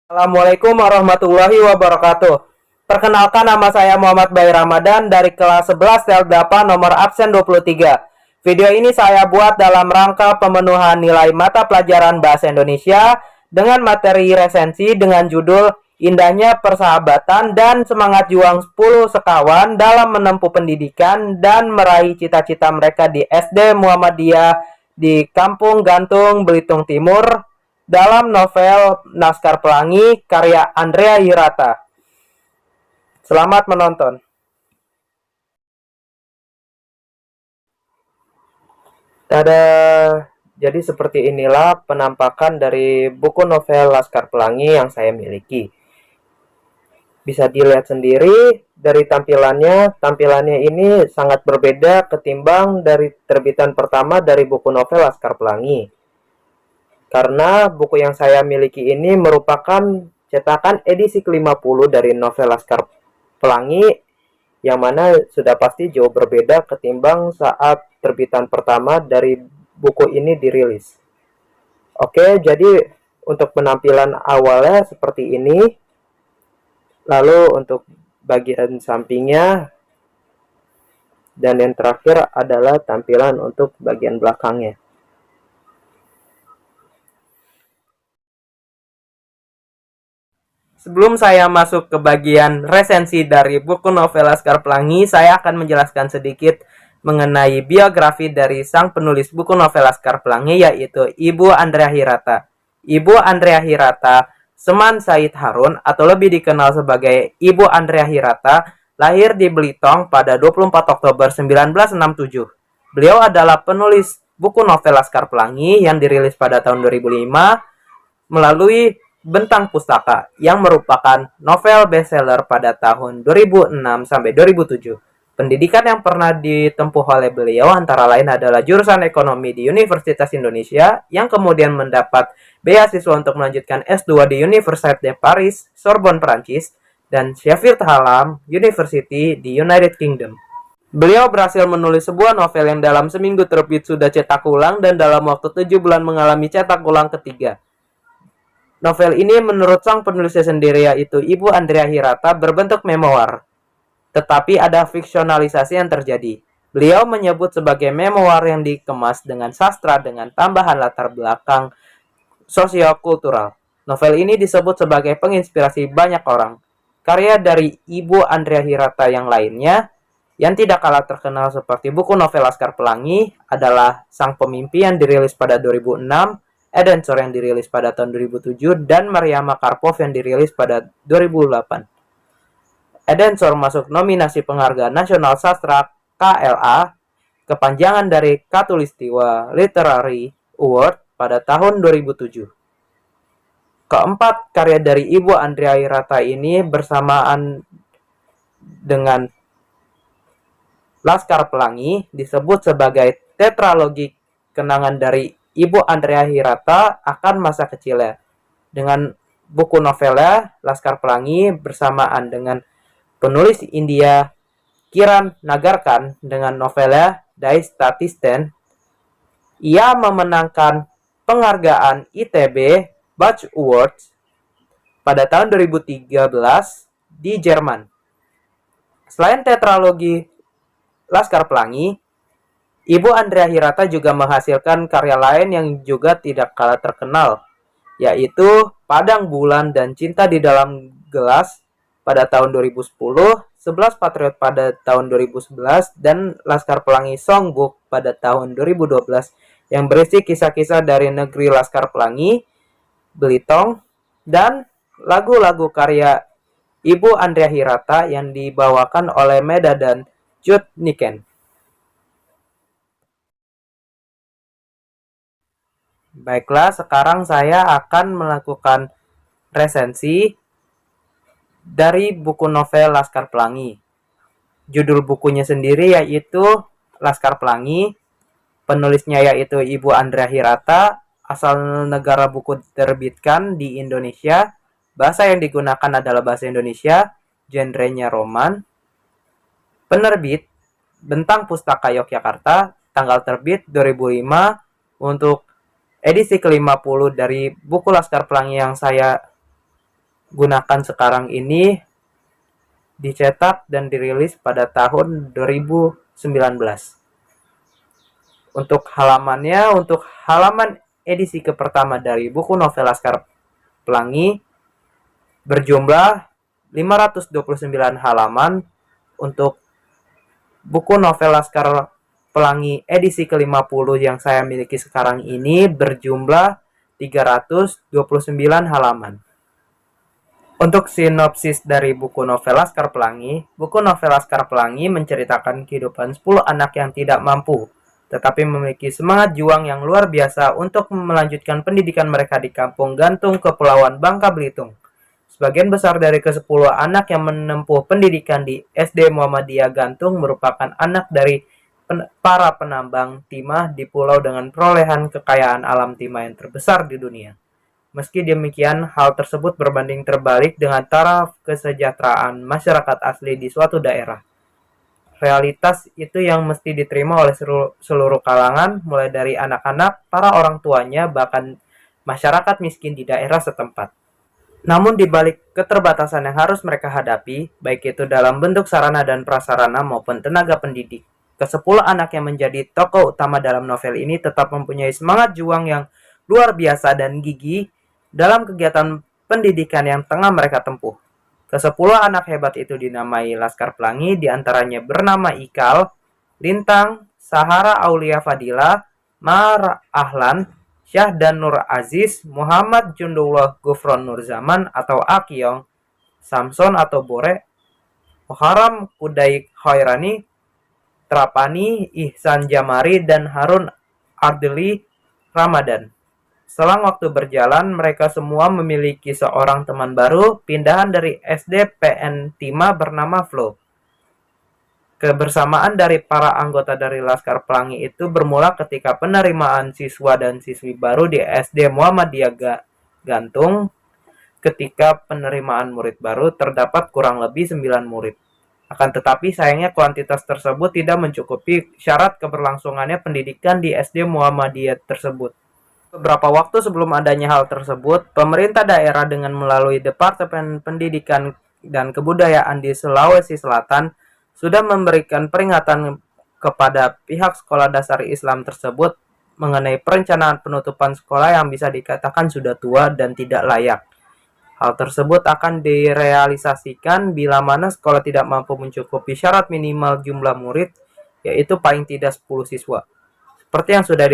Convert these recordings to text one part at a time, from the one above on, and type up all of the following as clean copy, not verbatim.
Assalamualaikum warahmatullahi wabarakatuh. Perkenalkan, nama saya Muhammad Bayi Ramadan dari kelas 11 TL8 nomor absen 23. Video ini saya buat dalam rangka pemenuhan nilai mata pelajaran Bahasa Indonesia dengan materi resensi dengan judul Indahnya Persahabatan dan Semangat Juang 10 Sekawan dalam Menempuh Pendidikan dan Meraih Cita-Cita Mereka di SD Muhammadiyah di Kampung Gantung, Belitung Timur, dalam novel Laskar Pelangi karya Andrea Hirata. Selamat menonton. Tada. Jadi seperti inilah penampakan dari buku novel Laskar Pelangi yang saya miliki. Bisa dilihat sendiri dari tampilannya. Tampilannya ini sangat berbeda ketimbang dari terbitan pertama dari buku novel Laskar Pelangi. Karena buku yang saya miliki ini merupakan cetakan edisi ke-50 dari novel Laskar Pelangi, yang mana sudah pasti jauh berbeda ketimbang saat terbitan pertama dari buku ini dirilis. Oke, jadi untuk penampilan awalnya seperti ini. Lalu untuk bagian sampingnya dan yang terakhir adalah tampilan untuk bagian belakangnya. Sebelum saya masuk ke bagian resensi dari buku novel Laskar Pelangi, saya akan menjelaskan sedikit mengenai biografi dari sang penulis buku novel Laskar Pelangi, yaitu Ibu Andrea Hirata. Ibu Andrea Hirata, Seman Said Harun, atau lebih dikenal sebagai Ibu Andrea Hirata, lahir di Belitung pada 24 Oktober 1967. Beliau adalah penulis buku novel Laskar Pelangi yang dirilis pada tahun 2005 melalui Bentang Pustaka, yang merupakan novel bestseller pada tahun 2006 sampai 2007. Pendidikan yang pernah ditempuh oleh beliau antara lain adalah jurusan ekonomi di Universitas Indonesia, yang kemudian mendapat beasiswa untuk melanjutkan S2 di Université de Paris, Sorbonne, Prancis, dan Sheffield Hallam University di United Kingdom. Beliau berhasil menulis sebuah novel yang dalam seminggu terbit sudah cetak ulang dan dalam waktu 7 bulan mengalami cetak ulang ketiga. Novel ini menurut sang penulisnya sendiri, yaitu Ibu Andrea Hirata, berbentuk memoir. Tetapi ada fiksionalisasi yang terjadi. Beliau menyebut sebagai memoir yang dikemas dengan sastra dengan tambahan latar belakang sosiokultural. Novel ini disebut sebagai penginspirasi banyak orang. Karya dari Ibu Andrea Hirata yang lainnya yang tidak kalah terkenal seperti buku novel Laskar Pelangi adalah Sang Pemimpi yang dirilis pada 2006, Edensor yang dirilis pada tahun 2007, dan Maria Makarpov yang dirilis pada 2008. Edensor masuk nominasi Penghargaan Nasional Sastra KLA, kepanjangan dari Khatulistiwa Literary Award, pada tahun 2007. Keempat karya dari Ibu Andrea Hirata ini bersamaan dengan Laskar Pelangi disebut sebagai tetralogi kenangan dari Ibu Andrea Hirata akan masa kecilnya. Dengan buku novelnya Laskar Pelangi bersamaan dengan penulis India Kiran Nagarkar dengan novelnya Die Statisten, ia memenangkan penghargaan ITB Bach Awards pada tahun 2013 di Jerman. Selain tetralogi Laskar Pelangi, Ibu Andrea Hirata juga menghasilkan karya lain yang juga tidak kalah terkenal, yaitu Padang Bulan dan Cinta di Dalam Gelas pada tahun 2010, 11 Patriot pada tahun 2011, dan Laskar Pelangi Songbook pada tahun 2012 yang berisi kisah-kisah dari negeri Laskar Pelangi, Belitung, dan lagu-lagu karya Ibu Andrea Hirata yang dibawakan oleh Meda dan Jude Niken. Baiklah, sekarang saya akan melakukan resensi dari buku novel Laskar Pelangi. Judul bukunya sendiri yaitu Laskar Pelangi, penulisnya yaitu Ibu Andrea Hirata, asal negara buku diterbitkan di Indonesia, bahasa yang digunakan adalah bahasa Indonesia, genrenya roman, penerbit Bentang Pustaka Yogyakarta, tanggal terbit 2005, untuk edisi ke-50 dari buku Laskar Pelangi yang saya gunakan sekarang ini dicetak dan dirilis pada tahun 2019. Untuk halaman edisi pertama dari buku novel Laskar Pelangi berjumlah 529 halaman. Untuk buku novel Laskar Pelangi edisi ke-50 yang saya miliki sekarang ini berjumlah 329 halaman. Untuk sinopsis dari buku novel Laskar Pelangi menceritakan kehidupan 10 anak yang tidak mampu, tetapi memiliki semangat juang yang luar biasa untuk melanjutkan pendidikan mereka di Kampung Gantung, Kepulauan Bangka Belitung. Sebagian besar dari ke-10 anak yang menempuh pendidikan di SD Muhammadiyah Gantung merupakan anak dari para penambang timah di pulau dengan perolehan kekayaan alam timah yang terbesar di dunia. Meski demikian, hal tersebut berbanding terbalik dengan taraf kesejahteraan masyarakat asli di suatu daerah. Realitas itu yang mesti diterima oleh seluruh kalangan, mulai dari anak-anak, para orang tuanya, bahkan masyarakat miskin di daerah setempat. Namun di balik keterbatasan yang harus mereka hadapi, baik itu dalam bentuk sarana dan prasarana maupun tenaga pendidik, ke-10 anak yang menjadi tokoh utama dalam novel ini tetap mempunyai semangat juang yang luar biasa dan gigih dalam kegiatan pendidikan yang tengah mereka tempuh. Ke-10 anak hebat itu dinamai Laskar Pelangi, diantaranya bernama Ikal, Lintang, Sahara Aulia Fadila, Mar Ahlan, Syah dan Nur Aziz, Muhammad Jundullah Gufron Nurzaman atau Akyong, Samson atau Bore, Muharram Kudaik Khairani, Trapani, Ihsan Jamari, dan Harun Ardili Ramadan. Selang waktu berjalan, mereka semua memiliki seorang teman baru, pindahan dari SD PN Timah bernama Flo. Kebersamaan dari para anggota dari Laskar Pelangi itu bermula ketika penerimaan siswa dan siswi baru di SD Muhammadiyah Gantung. Ketika penerimaan murid baru terdapat kurang lebih 9 murid. Akan tetapi sayangnya kuantitas tersebut tidak mencukupi syarat keberlangsungannya pendidikan di SD Muhammadiyah tersebut. Beberapa waktu sebelum adanya hal tersebut, pemerintah daerah dengan melalui Departemen Pendidikan dan Kebudayaan di Sulawesi Selatan sudah memberikan peringatan kepada pihak sekolah dasar Islam tersebut mengenai perencanaan penutupan sekolah yang bisa dikatakan sudah tua dan tidak layak. Hal tersebut akan direalisasikan bila mana sekolah tidak mampu mencukupi syarat minimal jumlah murid, yaitu paling tidak 10 siswa. Seperti yang sudah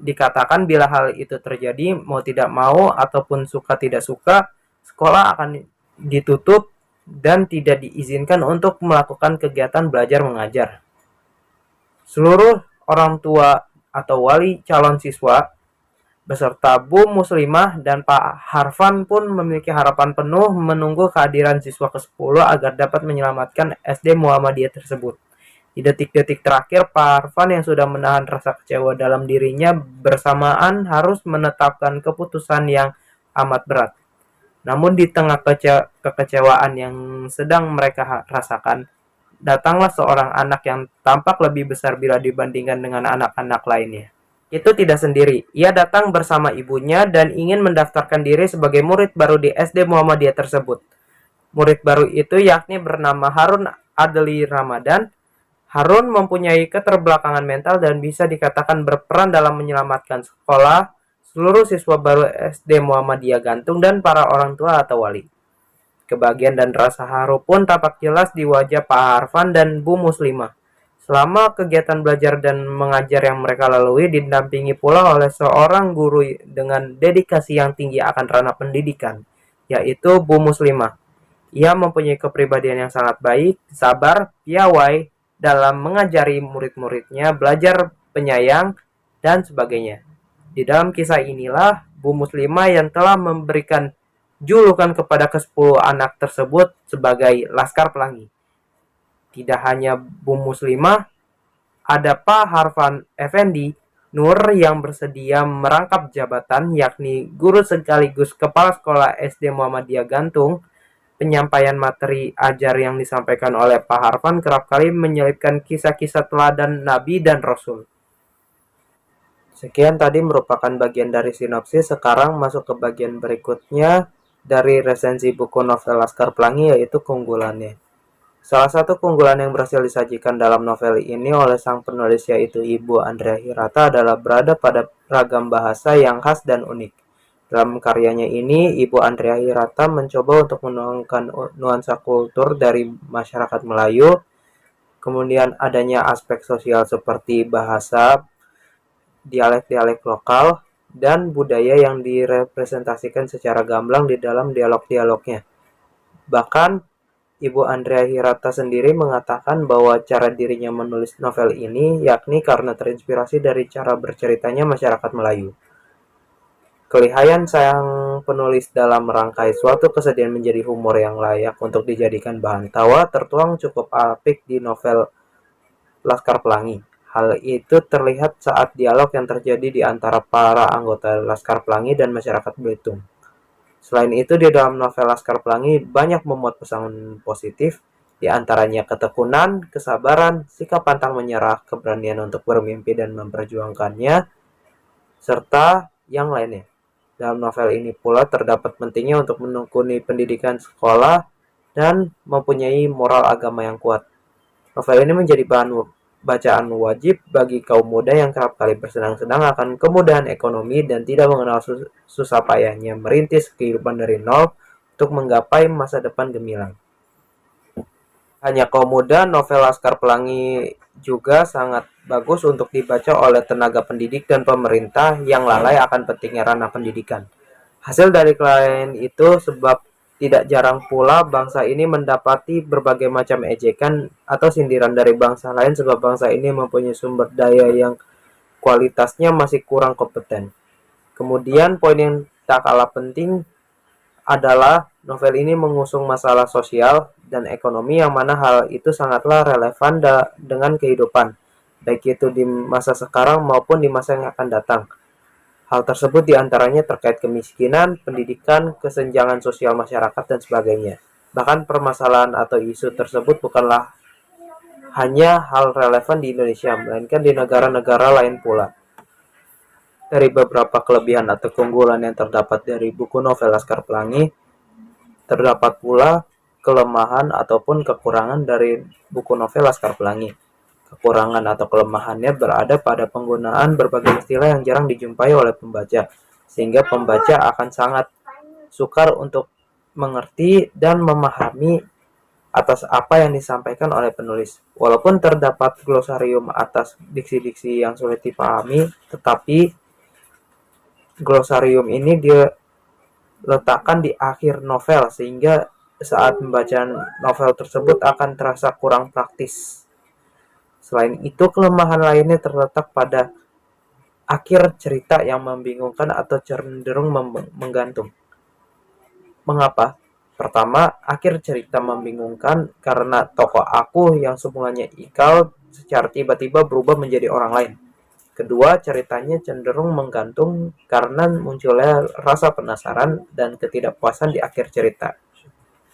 dikatakan, bila hal itu terjadi, mau tidak mau ataupun suka tidak suka, sekolah akan ditutup dan tidak diizinkan untuk melakukan kegiatan belajar mengajar. Seluruh orang tua atau wali calon siswa beserta Bu Muslimah dan Pak Harfan pun memiliki harapan penuh menunggu kehadiran siswa ke-10 agar dapat menyelamatkan SD Muhammadiyah tersebut. Di detik-detik terakhir, Pak Harfan yang sudah menahan rasa kecewa dalam dirinya bersamaan harus menetapkan keputusan yang amat berat. Namun di tengah kekecewaan yang sedang mereka rasakan, datanglah seorang anak yang tampak lebih besar bila dibandingkan dengan anak-anak lainnya. Itu tidak sendiri, ia datang bersama ibunya dan ingin mendaftarkan diri sebagai murid baru di SD Muhammadiyah tersebut. Murid baru itu yakni bernama Harun Adli Ramadan. Harun mempunyai keterbelakangan mental dan bisa dikatakan berperan dalam menyelamatkan sekolah, seluruh siswa baru SD Muhammadiyah Gantung, dan para orang tua atau wali. Kebahagiaan dan rasa haru pun tampak jelas di wajah Pak Harfan dan Bu Muslimah. Selama kegiatan belajar dan mengajar yang mereka lalui didampingi pula oleh seorang guru dengan dedikasi yang tinggi akan ranah pendidikan, yaitu Bu Muslimah. Ia mempunyai kepribadian yang sangat baik, sabar, piawai, dalam mengajari murid-muridnya, belajar penyayang, dan sebagainya. Di dalam kisah inilah, Bu Muslimah yang telah memberikan julukan kepada ke-10 anak tersebut sebagai Laskar Pelangi. Tidak hanya Bu Muslimah, ada Pak Harfan Effendi Nur yang bersedia merangkap jabatan, yakni guru sekaligus kepala sekolah SD Muhammadiyah Gantung. Penyampaian materi ajar yang disampaikan oleh Pak Harfan kerap kali menyelipkan kisah-kisah teladan Nabi dan Rasul. Sekian tadi merupakan bagian dari sinopsis, sekarang masuk ke bagian berikutnya, dari resensi buku novel Laskar Pelangi yaitu keunggulannya. Salah satu keunggulan yang berhasil disajikan dalam novel ini oleh sang penulis yaitu Ibu Andrea Hirata adalah berada pada ragam bahasa yang khas dan unik. Dalam karyanya ini, Ibu Andrea Hirata mencoba untuk menuangkan nuansa kultur dari masyarakat Melayu, kemudian adanya aspek sosial seperti bahasa, dialek-dialek lokal, dan budaya yang direpresentasikan secara gamblang di dalam dialog-dialognya. Bahkan, Ibu Andrea Hirata sendiri mengatakan bahwa cara dirinya menulis novel ini yakni karena terinspirasi dari cara berceritanya masyarakat Melayu. Kelihayan sang penulis dalam merangkai suatu kesedihan menjadi humor yang layak untuk dijadikan bahan tawa tertuang cukup apik di novel Laskar Pelangi. Hal itu terlihat saat dialog yang terjadi di antara para anggota Laskar Pelangi dan masyarakat Belitung. Selain itu, di dalam novel Laskar Pelangi banyak memuat pesan positif, di antaranya ketekunan, kesabaran, sikap pantang menyerah, keberanian untuk bermimpi dan memperjuangkannya, serta yang lainnya. Dalam novel ini pula terdapat pentingnya untuk menekuni pendidikan sekolah dan mempunyai moral agama yang kuat. Novel ini menjadi bahan bacaan wajib bagi kaum muda yang kerap kali bersenang-senang akan kemudahan ekonomi dan tidak mengenal susah payahnya merintis kehidupan dari nol untuk menggapai masa depan gemilang. Hanya kaum muda, novel Laskar Pelangi juga sangat bagus untuk dibaca oleh tenaga pendidik dan pemerintah yang lalai akan pentingnya ranah pendidikan. Hasil dari klien itu sebab tidak jarang pula bangsa ini mendapati berbagai macam ejekan atau sindiran dari bangsa lain sebab bangsa ini mempunyai sumber daya yang kualitasnya masih kurang kompeten. Kemudian poin yang tak kalah penting adalah novel ini mengusung masalah sosial dan ekonomi yang mana hal itu sangatlah relevan dengan kehidupan, baik itu di masa sekarang maupun di masa yang akan datang. Hal tersebut diantaranya terkait kemiskinan, pendidikan, kesenjangan sosial masyarakat, dan sebagainya. Bahkan permasalahan atau isu tersebut bukanlah hanya hal relevan di Indonesia, melainkan di negara-negara lain pula. Dari beberapa kelebihan atau keunggulan yang terdapat dari buku novel Laskar Pelangi, terdapat pula kelemahan ataupun kekurangan dari buku novel Laskar Pelangi. Kekurangan atau kelemahannya berada pada penggunaan berbagai istilah yang jarang dijumpai oleh pembaca, sehingga pembaca akan sangat sukar untuk mengerti dan memahami atas apa yang disampaikan oleh penulis. Walaupun terdapat glosarium atas diksi-diksi yang sulit dipahami, tetapi glosarium ini diletakkan di akhir novel sehingga saat membaca novel tersebut akan terasa kurang praktis. Selain itu, kelemahan lainnya terletak pada akhir cerita yang membingungkan atau cenderung menggantung. Mengapa? Pertama, akhir cerita membingungkan karena tokoh aku yang semulanya Ikal secara tiba-tiba berubah menjadi orang lain. Kedua, ceritanya cenderung menggantung karena munculnya rasa penasaran dan ketidakpuasan di akhir cerita.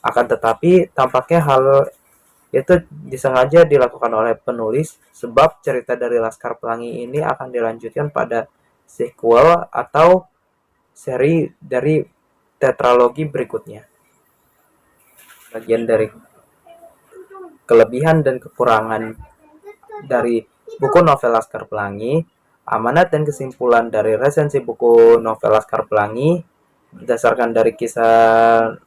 Akan tetapi, tampaknya hal itu disengaja dilakukan oleh penulis sebab cerita dari Laskar Pelangi ini akan dilanjutkan pada sequel atau seri dari tetralogi berikutnya. Bagian dari kelebihan dan kekurangan dari buku novel Laskar Pelangi, amanat dan kesimpulan dari resensi buku novel Laskar Pelangi berdasarkan dari kisah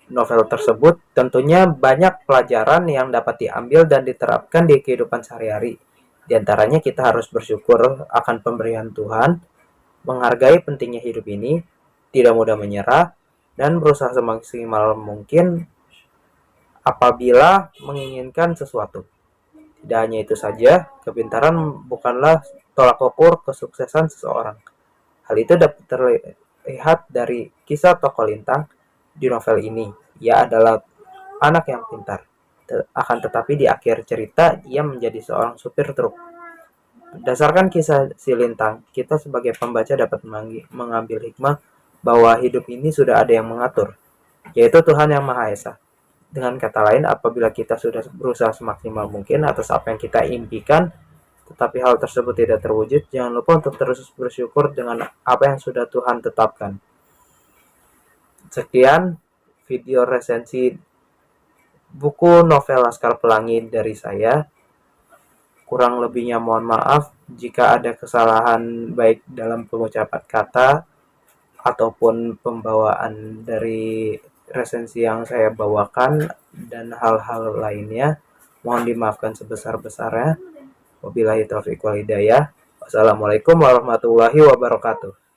novel tersebut, tentunya banyak pelajaran yang dapat diambil dan diterapkan di kehidupan sehari-hari. Di antaranya kita harus bersyukur akan pemberian Tuhan, menghargai pentingnya hidup ini, tidak mudah menyerah, dan berusaha semaksimal mungkin apabila menginginkan sesuatu. Tidak hanya itu saja, kepintaran bukanlah tolak ukur kesuksesan seseorang. Hal itu dapat terlihat dari kisah tokoh Lintang di novel ini. Ia adalah anak yang pintar. Akan tetapi di akhir cerita, ia menjadi seorang supir truk. Berdasarkan kisah si Lintang, kita sebagai pembaca dapat mengambil hikmah bahwa hidup ini sudah ada yang mengatur, yaitu Tuhan Yang Maha Esa. Dengan kata lain, apabila kita sudah berusaha semaksimal mungkin atas apa yang kita impikan, tetapi hal tersebut tidak terwujud, jangan lupa untuk terus bersyukur dengan apa yang sudah Tuhan tetapkan. Sekian video resensi buku novel Laskar Pelangi dari saya. Kurang lebihnya mohon maaf jika ada kesalahan baik dalam pengucapan kata ataupun pembawaan dari resensi yang saya bawakan dan hal-hal lainnya. Mohon dimaafkan sebesar-besarnya. Wabillahi taufiq wal hidayah. Wassalamualaikum warahmatullahi wabarakatuh.